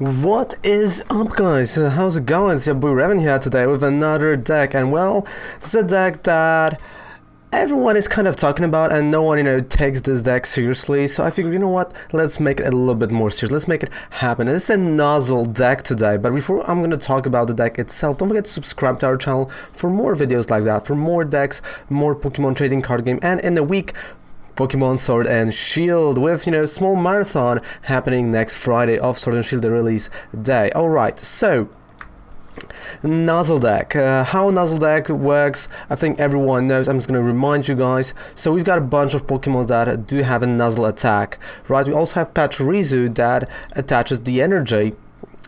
What is up, guys? How's it going? It's your boy Revan here today with another deck, and well, it's a deck that everyone is kind of talking about and no one, takes this deck seriously, so I figured, you know what, let's make it a little bit more serious, let's make it happen. It's a Nuzzle deck today, but before I'm going to talk about the deck itself, don't forget to subscribe to our channel for more videos like that, for more decks, more Pokemon trading card game, and in a week, Pokemon Sword and Shield with, small marathon happening next Friday of Sword and Shield release day. Alright, so Nuzzle deck. How Nuzzle deck works, I think everyone knows. I'm just going to remind you guys. So we've got a bunch of Pokemon that do have a Nuzzle attack, right? We also have Pachirisu that attaches the energy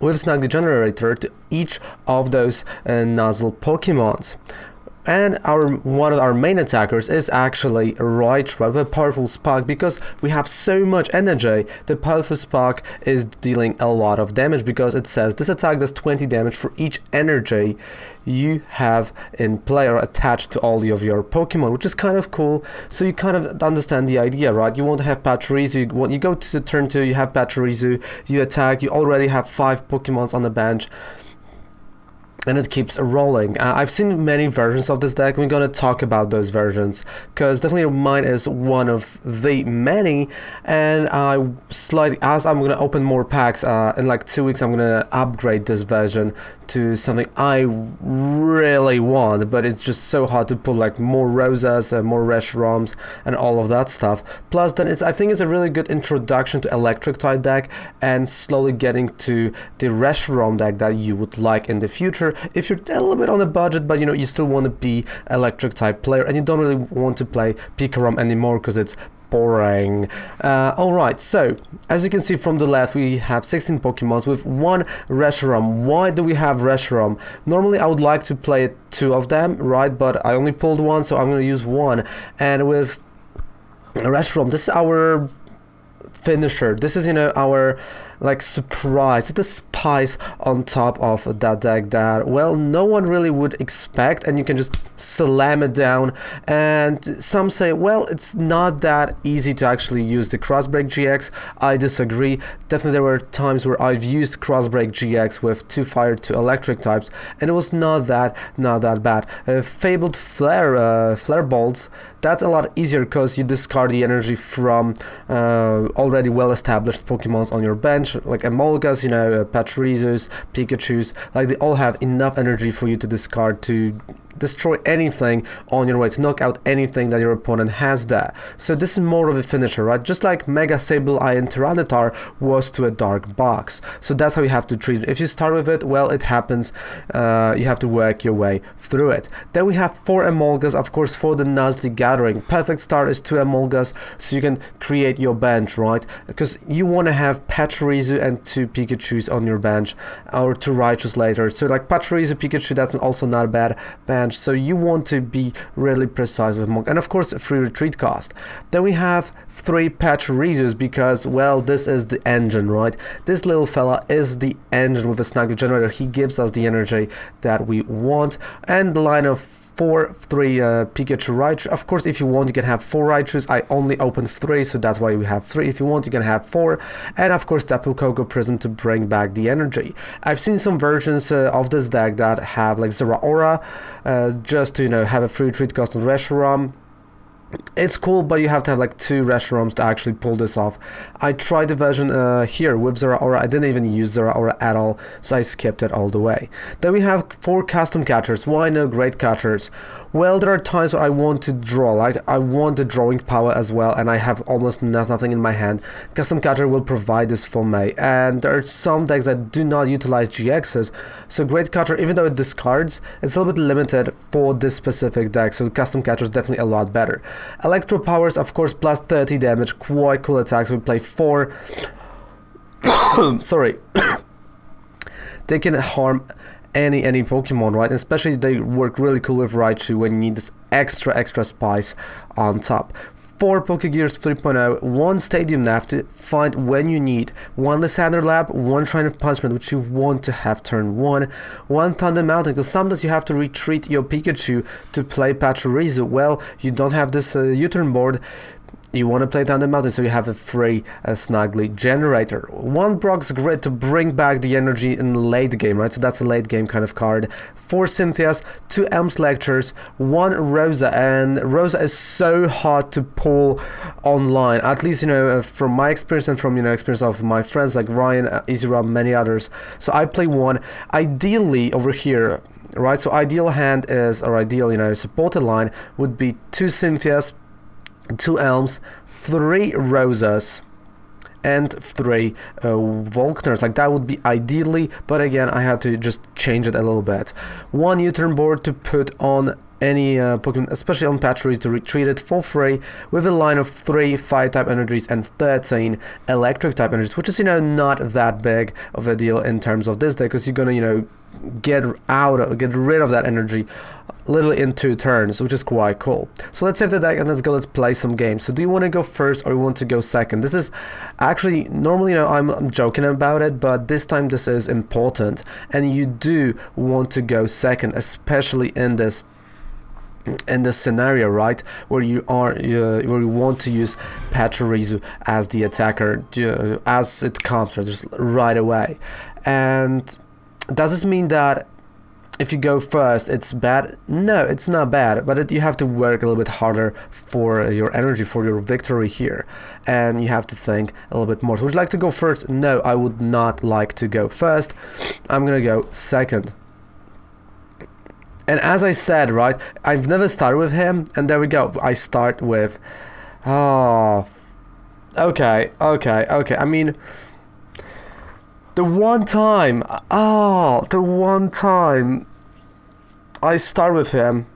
with Snag the Generator to each of those Nuzzle Pokemons. And one of our main attackers is actually Raichu with a powerful spark, because we have so much energy. The powerful spark is dealing a lot of damage, because it says this attack does 20 damage for each energy you have in play or attached to all of your Pokemon, which is kind of cool. So you kind of understand the idea, right? You want to have Pachirisu, you go to turn 2, you have Pachirisu, you attack, you already have 5 Pokemons on the bench, and it keeps rolling. I've seen many versions of this deck. We're gonna talk about those versions, because definitely mine is one of the many, and as I'm gonna open more packs in like 2 weeks, I'm gonna upgrade this version to something I really want, but it's just so hard to pull like more Rosas, more Reshirams, and all of that stuff. Plus then I think it's a really good introduction to electric type deck, and slowly getting to the Reshiram deck that you would like in the future if you're a little bit on a budget, but you still want to be electric type player and you don't really want to play Pikachu anymore because it's boring. Alright, so as you can see from the left, we have 16 Pokemons with one Reshiram. Why do we have Reshiram? Normally I would like to play 2 of them, right? But I only pulled 1, so I'm going to use 1. And with Reshiram, this is our finisher. This is, our surprise, the spice on top of that deck that, well, no one really would expect, and you can just slam it down. And some say, well, it's not that easy to actually use the Crossbreak GX. I disagree. Definitely there were times where I've used Crossbreak GX with 2 fire, 2 electric types, and it was not that bad. Fabled Flare Bolts, that's a lot easier because you discard the energy from already well-established Pokemons on your bench, like Emolgas, Pachirisus, Pikachus, they all have enough energy for you to discard to destroy anything on your way, to knock out anything that your opponent has there. So this is more of a finisher, right? Just like Mega Sableye and Tyranitar was to a Dark Box. So that's how you have to treat it. If you start with it, well, it happens. You have to work your way through it. Then we have 4 Emolgas, of course, for the Nuzzle Gathering. Perfect start is 2 Emolgas, so you can create your bench, right? Because you want to have Pachirisu and 2 Pikachus on your bench, or 2 Raichus later. So like Pachirisu, Pikachu, that's also not a bad bench. So you want to be really precise with Monk, and of course a free retreat cost. Then we have 3 Pachirisus, because, well, this is the engine, right? This little fella is the engine with a Snag Generator. He gives us the energy that we want, and the line of 3 Pikachu Raichu. Of course, if you want, you can have 4 Raichus. I only opened 3, so that's why we have 3. If you want, you can have 4, and of course Tapu Koko Prism to bring back the energy. I've seen some versions of this deck that have like Zeraora, just to have a free retreat cost on Reshiram. It's cool, but you have to have like 2 Reshirams to actually pull this off. I tried the version here with Zeraora. I didn't even use Zeraora at all, so I skipped it all the way. Then we have 4 custom catchers. Why no great catchers? Well, there are times where I want to draw, I want the drawing power as well, and I have almost nothing in my hand. Custom catcher will provide this for me, and there are some decks that do not utilize GXs, so great catcher, even though it discards, it's a little bit limited for this specific deck, so custom catcher is definitely a lot better. Electropowers, of course, plus 30 damage, quite cool attacks. We play 4. Sorry. They can harm any Pokemon, right? Especially they work really cool with Raichu when you need this extra spice on top. 4 Pokégears 3.0, 1 Stadium Nav to find when you need, 1 Lysandre Labs, 1 Shrine of Punishment, which you want to have turn 1, 1 Thunder Mountain, because sometimes you have to retreat your Pikachu to play Pachirisu. Well, you don't have this U-Turn board, you want to play down the mountain, so you have a free Snuggly generator. 1 Brock's Grid to bring back the energy in the late game, right? So that's a late game kind of card. 4 Cynthias, 2 Elms Lectures, 1 Rosa, and Rosa is so hard to pull online, at least, you know, from my experience and from, you know, experience of my friends like Ryan, EasyRob, many others. So I play 1. Ideally over here, right? So ideal hand is, or ideal, you know, supported line would be 2 Cynthias, 2 Elms, 3 Rosas, and 3 Volkners. Like, that would be ideally, but again, I had to just change it a little bit. 1 U-Turn Board to put on any Pokemon, especially on Pachirisu, to retreat it for free, with a line of 3 Fire-type energies and 13 Electric-type energies, which is, you know, not that big of a deal in terms of this deck, because you're gonna, you know, get rid of that energy literally in 2 turns, which is quite cool. So let's save the deck and let's play some games. So do you want to go first or you want to go second? This is actually, normally, you know, I'm joking about it, but this time this is important, and you do want to go second, especially in this scenario, right, where you want to use Pachirisu as the attacker as it comes, just right away. And does this mean that if you go first it's bad? No, it's not bad, but you have to work a little bit harder for your energy, for your victory here, and you have to think a little bit more. So would you like to go first? No, I would not like to go first. I'm gonna go second. And as I said, right, I've never started with him, and there we go, I start with, okay, I mean, the one time I start with him,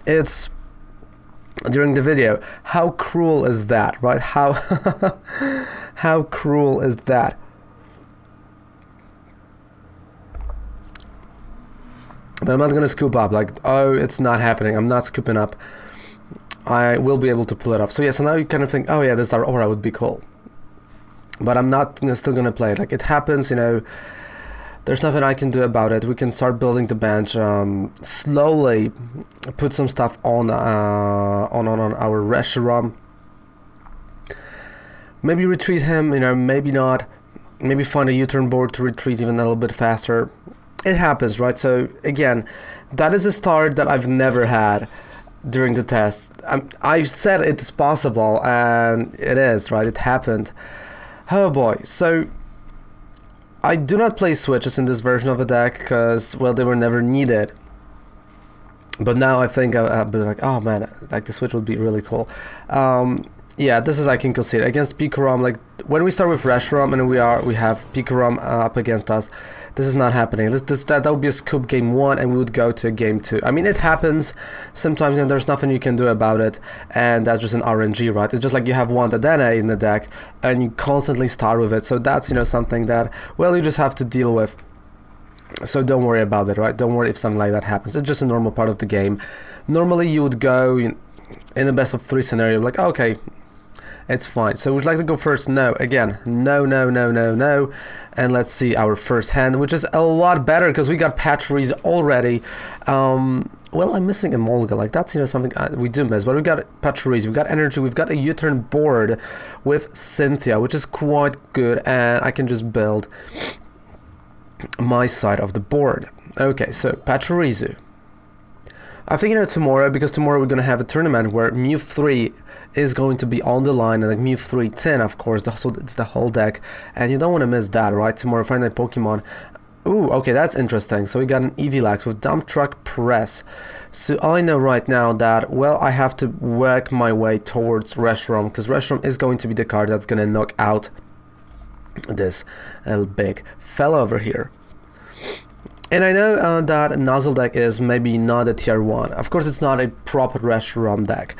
it's during the video. How cruel is that, right? How cruel is that? But I'm not gonna scoop up, like, oh, it's not happening, I'm not scooping up. I will be able to pull it off. So yeah, so now you kind of think, oh yeah, this aura would be cool. But I'm not still gonna play it. Like, it happens, you know, there's nothing I can do about it. We can start building the bench, slowly put some stuff on our Reshiram. Maybe retreat him, you know, maybe not. Maybe find a U-turn board to retreat even a little bit faster. It happens, right? So again, that is a start that I've never had during the test. I said it's possible, and it is, right? It happened. Oh boy. So I do not play switches in this version of the deck because, well, they were never needed. But now I think I'll be like, oh man, like the switch would be really cool. Yeah, this is, I can concede against Pikarom. Like, when we start with Reshiram and we have Pikarom up against us, this is not happening. That would be a scoop game 1, and we would go to game 2. I mean, it happens sometimes, and there's nothing you can do about it, and that's just an RNG, right? It's just like you have one Tadene in the deck, and you constantly start with it. So that's, you know, something that, well, you just have to deal with. So don't worry about it, right? Don't worry if something like that happens. It's just a normal part of the game. Normally you would go in the best of 3 scenario, like, okay, it's fine. So would you like to go first? No. Again, no. And let's see our first hand, which is a lot better because we got Pachirisu already. Well, I'm missing Emolga. Like, that's, you know, something we do miss. But we got Pachirisu, we got energy, we've got a U-turn board with Cynthia, which is quite good, and I can just build my side of the board. Okay, so Pachirisu. I think, you know, tomorrow, because tomorrow we're going to have a tournament where Mew 3 is going to be on the line, and like Mew 310, of course, so it's the whole deck, and you don't want to miss that, right? Tomorrow, Friday Night Pokemon. Ooh, okay, that's interesting. So we got an Evilax with Dump Truck Press. So I know right now that, well, I have to work my way towards Reshiram, because Reshiram is going to be the card that's going to knock out this little big fella over here. And I know that Nuzzle deck is maybe not a tier 1. Of course, it's not a proper Reshiram deck.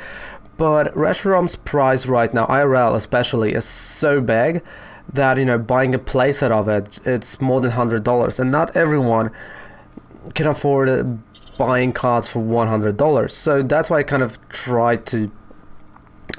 But Reshiram's price right now, IRL especially, is so big that, you know, buying a playset of it, it's more than $100. And not everyone can afford buying cards for $100. So that's why I kind of tried to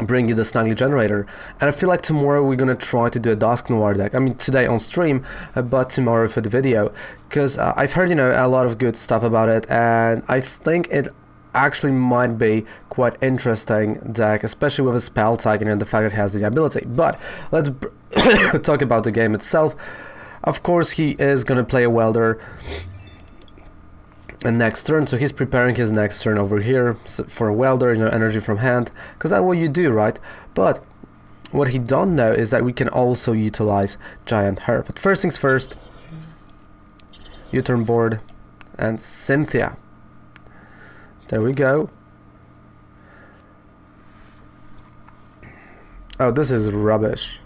bring you the Snuggly generator, and I feel like tomorrow we're gonna try to do a Dusk Noir deck. I mean, today on stream, but tomorrow for the video, because I've heard, you know, a lot of good stuff about it, and I think it actually might be quite interesting deck, especially with a spell tag and the fact that it has the ability. But let's talk about the game itself. Of course, he is going to play a welder next turn, so he's preparing his next turn over here for a welder, energy from hand, because that's what you do, right? But what he don't know is that we can also utilize Giant Herb. But first things first, U-Turn Board and Cynthia. There we go. Oh, this is rubbish.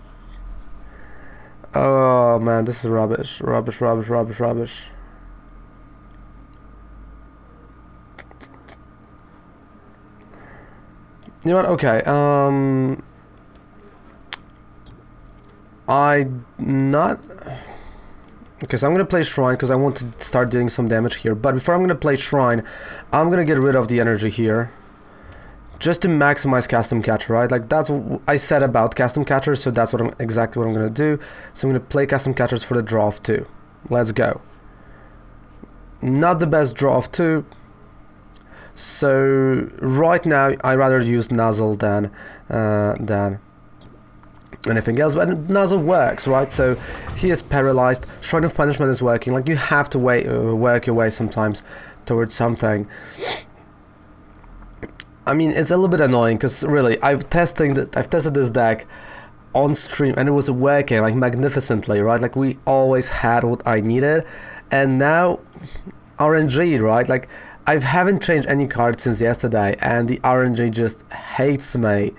Oh man, this is rubbish. Rubbish. You know what? Okay. Okay, so I'm gonna play Shrine because I want to start doing some damage here. But before I'm gonna play Shrine, I'm gonna get rid of the energy here, just to maximize Custom Catcher, right? Like that's what I said about Custom Catchers, so that's exactly what I'm gonna do. So I'm gonna play Custom Catchers for the draw of 2. Let's go. Not the best draw of 2. So right now I rather use Nuzzle than anything else, but Nuzzle works, right? So he is paralyzed. Shrine of Punishment is working. Like you have to work your way sometimes towards something. I mean, it's a little bit annoying because really I've tested this deck on stream and it was working like magnificently, right? Like we always had what I needed, and now RNG, right? Like I haven't changed any card since yesterday and the RNG just hates me.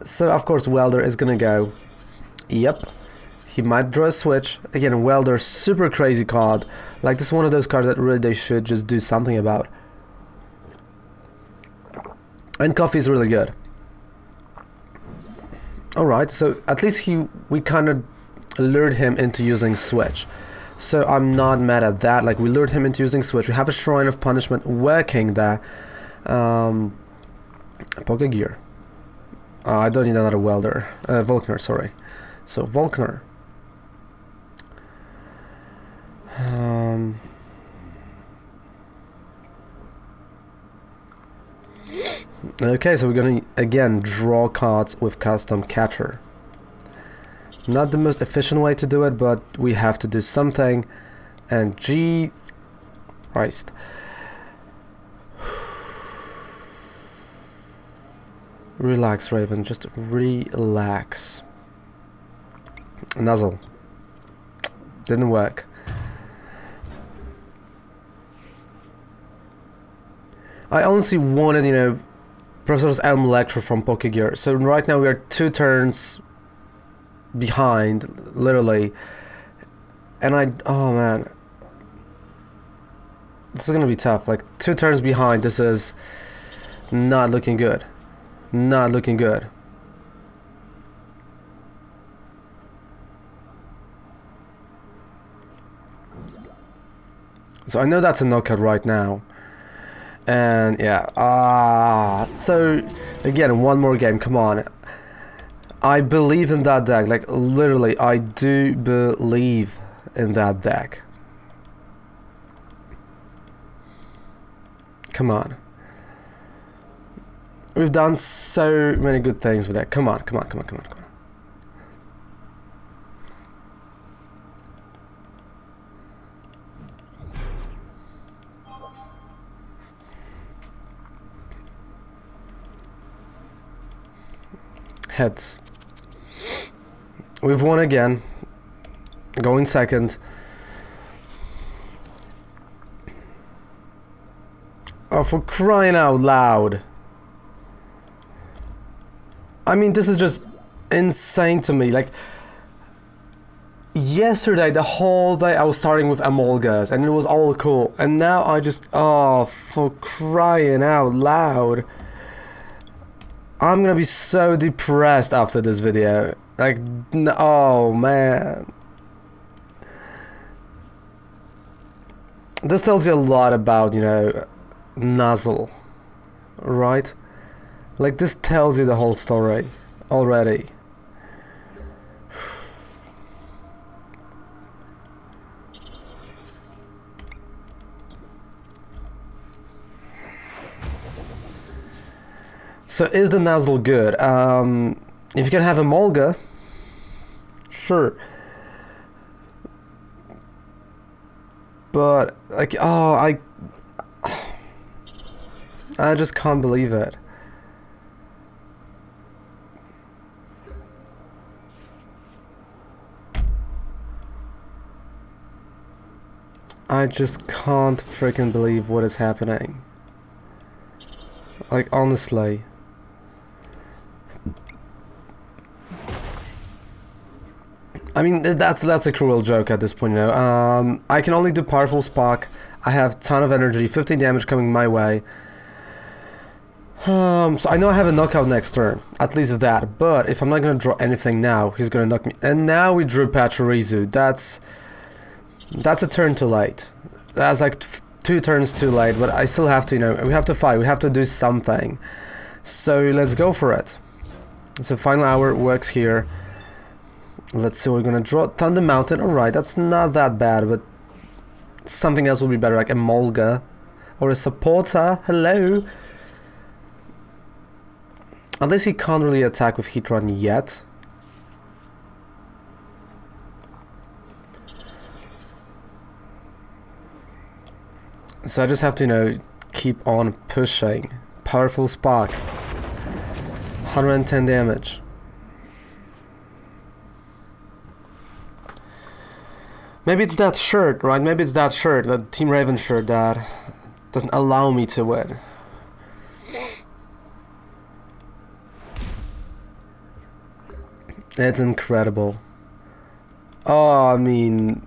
So of course Welder is gonna go. Yep. He might draw a switch. Again, Welder, super crazy card. Like this is one of those cards that really they should just do something about. And Coffee is really good. Alright, so at least we kind of lured him into using switch. So I'm not mad at that. Like we lured him into using switch. We have a Shrine of Punishment working there. Pokégear. I don't need another welder. Volkner, sorry. So Volkner. Okay, so we're gonna again draw cards with Custom Catcher. Not the most efficient way to do it, but we have to do something. And Christ. Relax, Raven, just relax. Nuzzle. Didn't work. I honestly wanted, Professor's Elm Lecture from Pokégear. So right now we are 2 turns behind, literally. And oh man. This is gonna be tough. Like 2 turns behind, this is not looking good. Not looking good. So I know that's a knockout right now. And yeah, so again, one more game, come on. I believe in that deck, like literally, I do believe in that deck. Come on. We've done so many good things with that. Come on. Heads. We've won again. Going second. Oh, for crying out loud. I mean, this is just insane to me. Like, yesterday, the whole day, I was starting with Emolgas, and it was all cool. And now I just, oh, for crying out loud. I'm gonna be so depressed after this video. Like, oh man. This tells you a lot about, Nuzzle, right? Like, this tells you the whole story already. So is the Nuzzle good? If you can have Emolga, sure. But like, oh, I just can't believe it. I just can't freaking believe what is happening. Like, honestly. I mean, that's a cruel joke at this point, you know. I can only do powerful Spark. I have ton of energy, 15 damage coming my way. So I know I have a knockout next turn, at least that. But if I'm not gonna draw anything now, he's gonna knock me. And now we drew Pachirisu. That's a turn too late. That's like 2 turns too late. But I still have to, you know, we have to fight. We have to do something. So let's go for it. So final hour works here. Let's see what we're gonna draw. Thunder Mountain, alright, that's not that bad, but something else will be better, like Emolga. Or a supporter, hello! Unless he can't really attack with Heatran yet. So I just have to, you know, keep on pushing. Powerful Spark. 110 damage. Maybe it's that shirt, right? Maybe it's that shirt, that Team Raven shirt that doesn't allow me to win. It's incredible. Oh, I mean...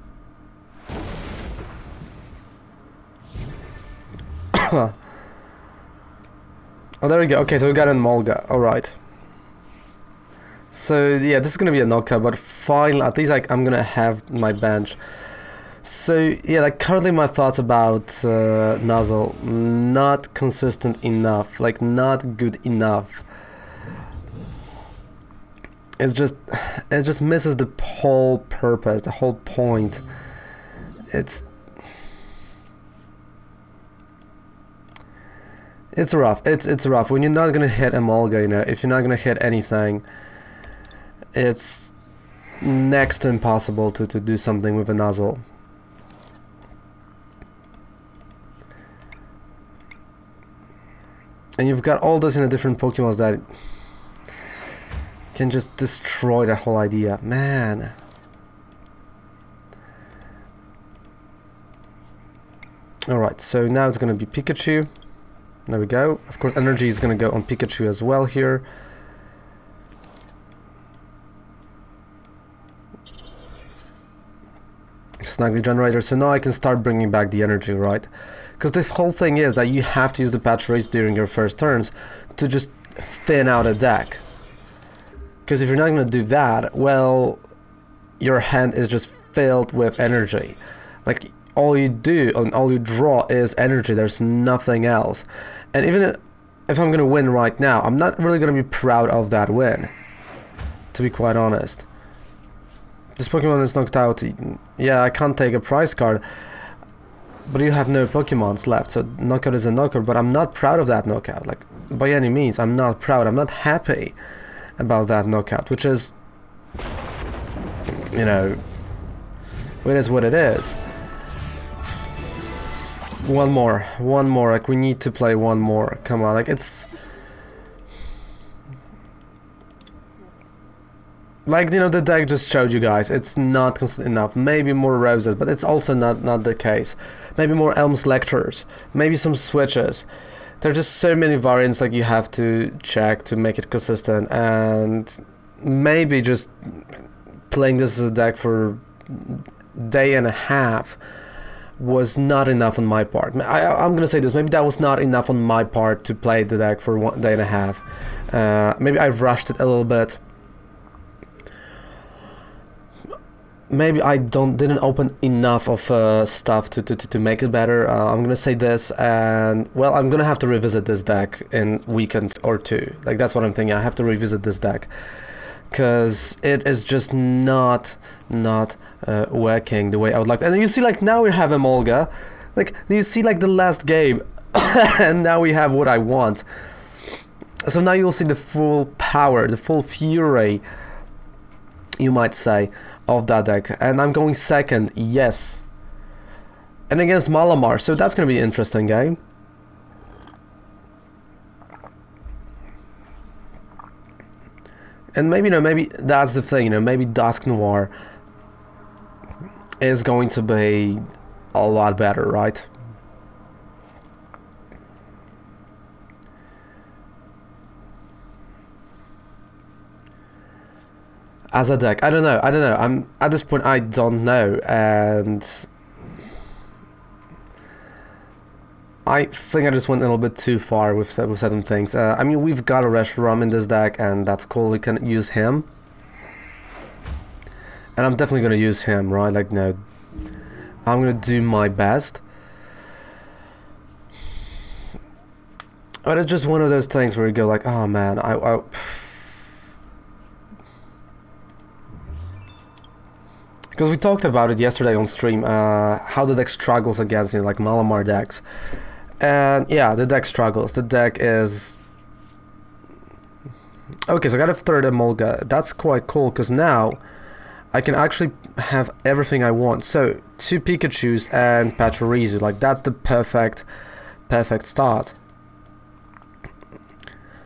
Oh, there we go. Okay, so we got an Emolga. Alright. So, yeah, this is gonna be a knockout, but finally, at least like, I'm gonna have my bench. So, yeah, like, currently my thoughts about Nuzzle, not consistent enough, like, not good enough. It just misses the whole purpose, the whole point. It's rough. It's rough when you're not gonna hit Emolga, you know. If you're not gonna hit anything, it's next to impossible to do something with a Nuzzle. And you've got all this in a different Pokemon that can just destroy that whole idea. Man. Alright, so now it's gonna be Pikachu. There we go. Of course, energy is gonna go on Pikachu as well here. Snag the generator, so now I can start bringing back the energy, right? Because the whole thing is that you have to use the Pachirisu during your first turns to just thin out a deck. Because if you're not going to do that, well, your hand is just filled with energy. Like, all you do and all you draw is energy, there's nothing else. And even if I'm going to win right now, I'm not really going to be proud of that win, to be quite honest. This Pokemon is knocked out. Yeah, I can't take a prize card, but you have no Pokemons left, so knockout is a knockout, but I'm not proud of that knockout. Like, by any means, I'm not proud. I'm not happy about that knockout, which is, you know, it is what it is. One more, like, we need to play one more. Come on, like, it's... Like, you know, the deck just showed you guys, it's not consistent enough. Maybe more roses, but it's also not the case. Maybe more Elm's Lectures, maybe some switches. There's just so many variants like you have to check to make it consistent, and maybe just playing this as a deck for a day and a half was not enough on my part. I'm gonna say this, maybe that was not enough on my part to play the deck for 1 day and a half. Maybe I've rushed it a little bit. Maybe I didn't open enough of stuff to make it better. I'm gonna say this, and well, I'm gonna have to revisit this deck in a weekend or two. Like, that's what I'm thinking. I have to revisit this deck because it is just not working the way I would like. And you see, like, now we have Emolga. Like, you see, like, the last game, and now we have what I want. So now you'll see the full power, the full fury, you might say, of that deck. And I'm going second, yes. And against Malamar, so that's going to be an interesting game. And maybe, maybe that's the thing, maybe Dusk Noir is going to be a lot better, right? As a deck, I don't know. I'm at this point, I don't know, and I think I just went a little bit too far with certain things. I mean, we've got a Reshiram in this deck, and that's cool. We can use him, and I'm definitely gonna use him, right? Like, no, I'm gonna do my best. But it's just one of those things where you go like, oh man, because we talked about it yesterday on stream, how the deck struggles against, like Malamar decks. And yeah, the deck struggles. The deck is... Okay, so I got a third Emolga. That's quite cool, because now I can actually have everything I want. So, 2 Pikachus and Pachirisu. Like, that's the perfect start.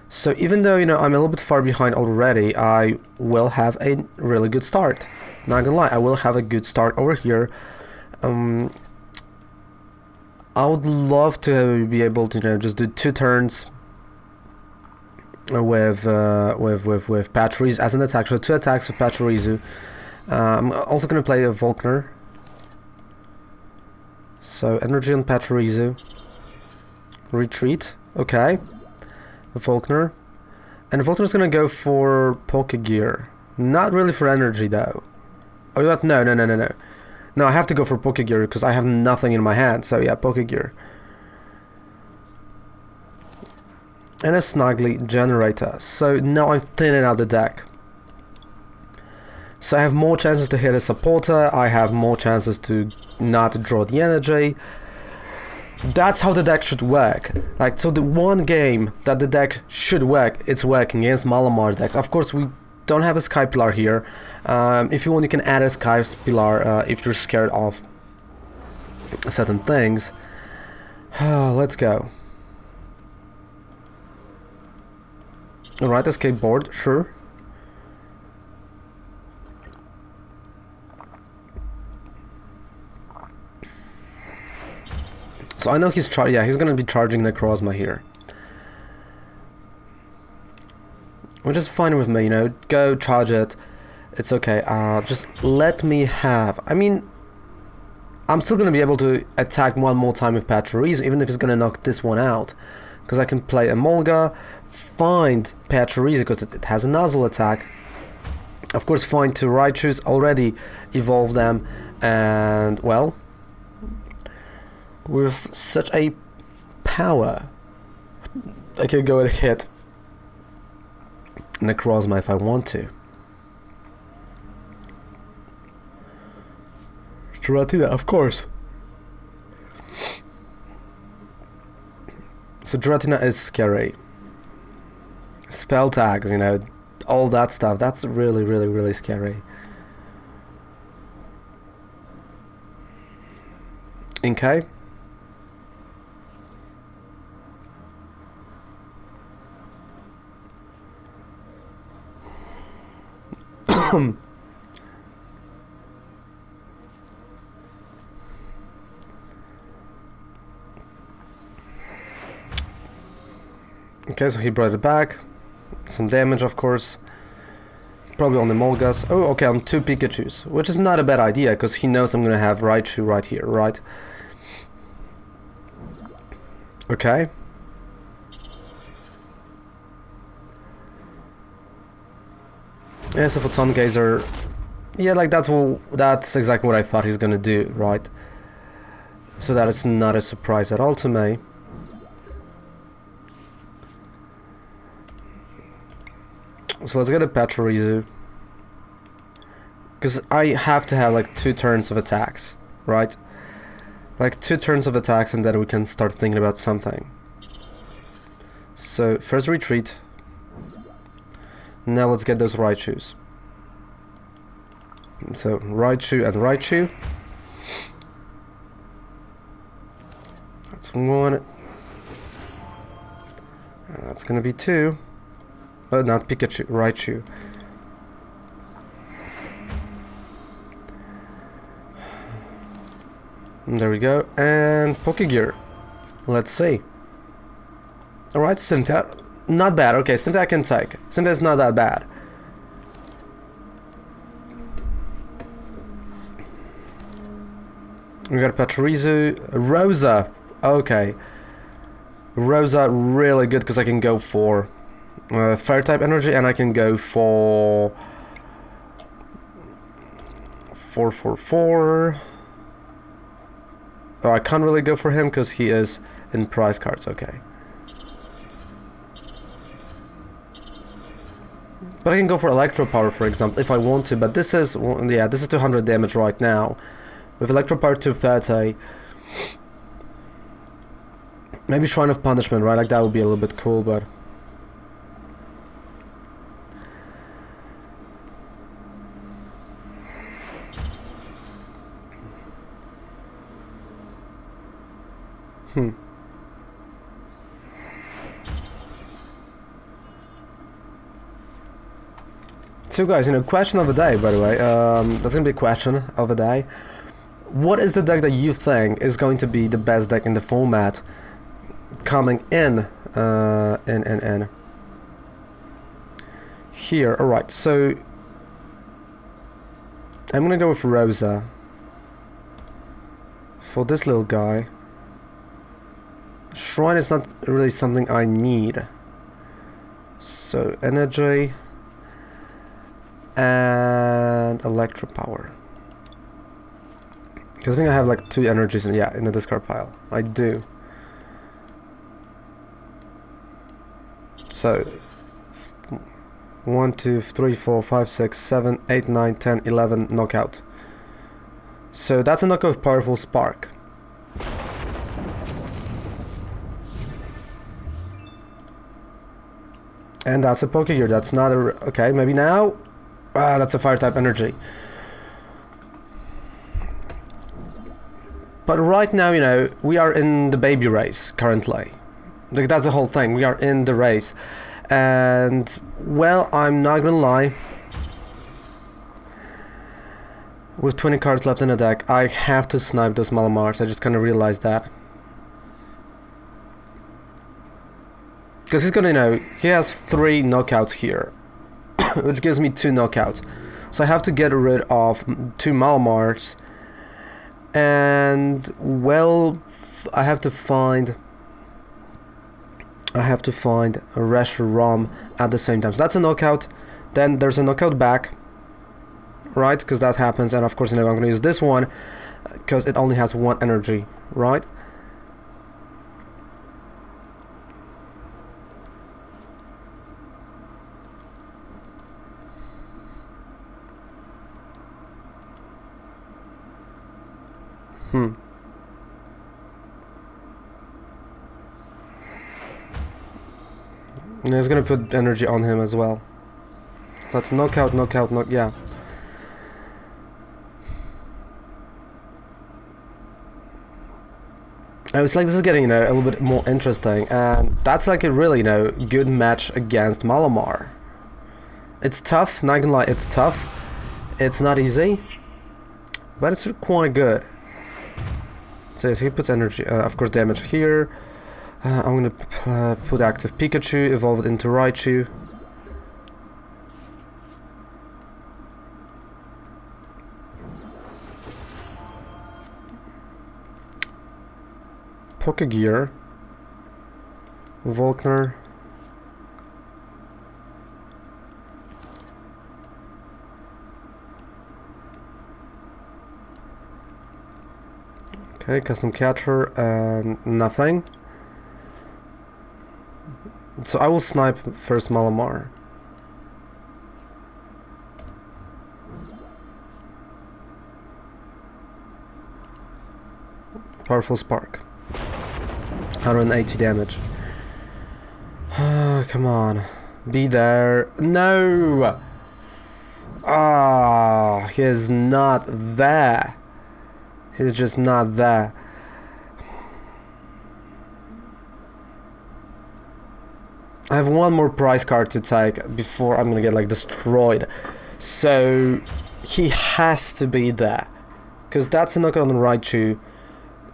So even though, I'm a little bit far behind already, I will have a really good start. Not gonna lie, I will have a good start over here. I would love to be able to, just do 2 turns with Pachirisu as an attack. So 2 attacks with Pachirisu. I'm also gonna play a Volkner. So energy on Pachirisu. Retreat. Okay. Volkner. And Volkner's gonna go for Pokégear. Not really for energy though. Oh, no. No, I have to go for Pokégear because I have nothing in my hand. So yeah, Pokégear. And a Snuggly generator. So now I'm thinning out the deck. So I have more chances to hit a supporter. I have more chances to not draw the energy. That's how the deck should work. Like, so the one game that the deck should work, it's working against Malamar decks. Of course, we don't have a Sky Pillar here. If you want, you can add a Sky Pillar if you're scared of certain things. Let's go. Alright, escape board, sure. So I know he's he's gonna be charging Necrozma here. Which is fine with me, go charge it. It's okay. Just let me have. I mean, I'm still gonna be able to attack one more time with Pachirisu, even if he's gonna knock this one out. Because I can play Emolga, find Pachirisu because it has a Nuzzle attack. Of course, find 2 Raichus, already evolve them, and well, with such a power, I can go and hit Necrozma if I want to. Giratina, of course. So Giratina is scary. Spell tags, all that stuff. That's really, really, really scary. Okay. Okay, so he brought it back. Some damage, of course. Probably on the Emolgas. Oh, okay, on 2 Pikachus. Which is not a bad idea, because he knows I'm going to have Raichu right here, right? Okay. Yeah, so for Tom Gazer, yeah, like that's exactly what I thought he's gonna do, right? So that it's not a surprise at all to me. So let's get a Pachirisu, because I have to have like 2 turns of attacks, right? Like 2 turns of attacks, and then we can start thinking about something. So first retreat, Now let's get those Raichus. So Raichu and Raichu. That's one. That's gonna be two. Oh, not Pikachu, Raichu. There we go, and Pokégear. Let's see. Alright, Cynthia. Not bad, okay, Cynthia I can take. Cynthia's not that bad. We got Pachirisu, Rosa. Okay. Rosa, really good because I can go for fire type energy and I can go for 4. Oh, I can't really go for him because he is in prize cards, okay. But I can go for Electropower, for example, if I want to, but this is, yeah, this is 200 damage right now. With Electropower 230, maybe Shrine of Punishment, right? Like that would be a little bit cool, but... So guys, you know, question of the day, by the way, that's gonna be a question of the day. What is the deck that you think is going to be the best deck in the format coming in here? Alright, so I'm gonna go with Rosa for this little guy. Shrine is not really something I need, so energy and Electropower. Because I think I have like 2 energies in, yeah, in the discard pile. I do. So 1, 2, 3, 4, 5, 6, 7, 8, 9, 10, 11 knockout. So that's a knockout with powerful spark. And that's a Pokégear. That's not a, okay, maybe now. Ah, that's a fire type energy. But right now, you know, we are in the baby race currently. Like, that's the whole thing. We are in the race. And, well, I'm not gonna lie. With 20 cards left in the deck, I have to snipe those Malamars. I just kind of realized that. Because he's gonna, you know, he has 3 knockouts here. Which gives me 2 knockouts. So I have to get rid of 2 Malamars. And, well, I have to find a Reshiram at the same time. So that's a knockout. Then there's a knockout back, right? Because that happens. And of course, you know, I'm going to use this one because it only has 1 energy, right? And it's gonna put energy on him as well. So that's knockout, yeah. I was like, this is getting, you know, a little bit more interesting, and that's like a really, you know, good match against Malamar. It's tough, not gonna lie, it's tough. It's not easy, but it's quite good. So he puts energy, of course, damage here. I'm gonna put active Pikachu, evolve it into Raichu. Pokégear. Volkner. Okay, custom catcher and nothing. So I will snipe first Malamar. Powerful spark. 180 damage. Come on. Be there. No! Ah, he's not there. He's just not there. I have one more prize card to take before I'm gonna get like destroyed. So he has to be there. Because that's a knockout on Raichu.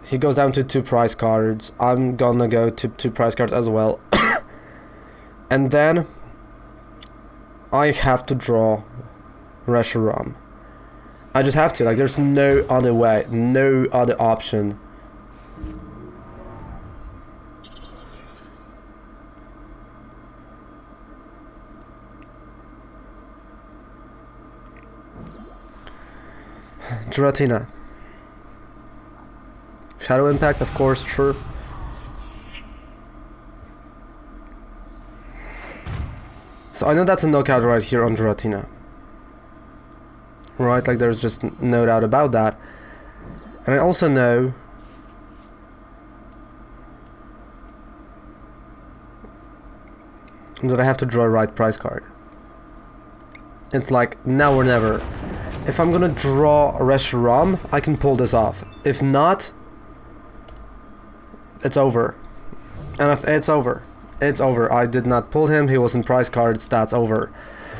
He goes down to 2 prize cards. I'm gonna go to 2 prize cards as well. And then I have to draw Reshiram. I just have to, like, there's no other way, no other option. Giratina. Shadow Impact, of course, sure. So I know that's a knockout right here on Giratina. Right, like there's just no doubt about that. And I also know that I have to draw a right prize card. It's like now or never. If I'm gonna draw a Reshiram, I can pull this off. If not, it's over. And if it's over. It's over. I did not pull him, he was in prize cards, that's over.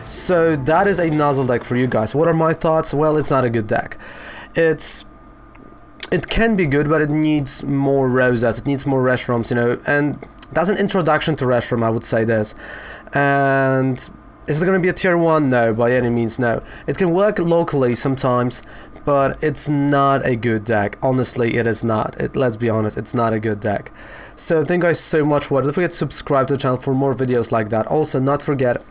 So that is a Nuzzle deck for you guys. What are my thoughts? Well, it's not a good deck. It can be good, but it needs more Rosas, it needs more Reshirams, you know, and that's an introduction to Reshiram, I would say this. And is it going to be a tier 1? No, by any means, no. It can work locally sometimes, but it's not a good deck. Honestly, it is not. Let's be honest, it's not a good deck. So thank you guys so much for it. Don't forget to subscribe to the channel for more videos like that. Also, not forget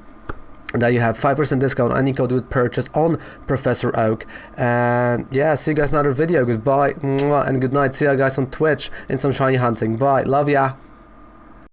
that you have 5% discount on any code with purchase on Professor Oak. And yeah, see you guys in another video. Goodbye and good night. See you guys on Twitch in some shiny hunting. Bye. Love ya.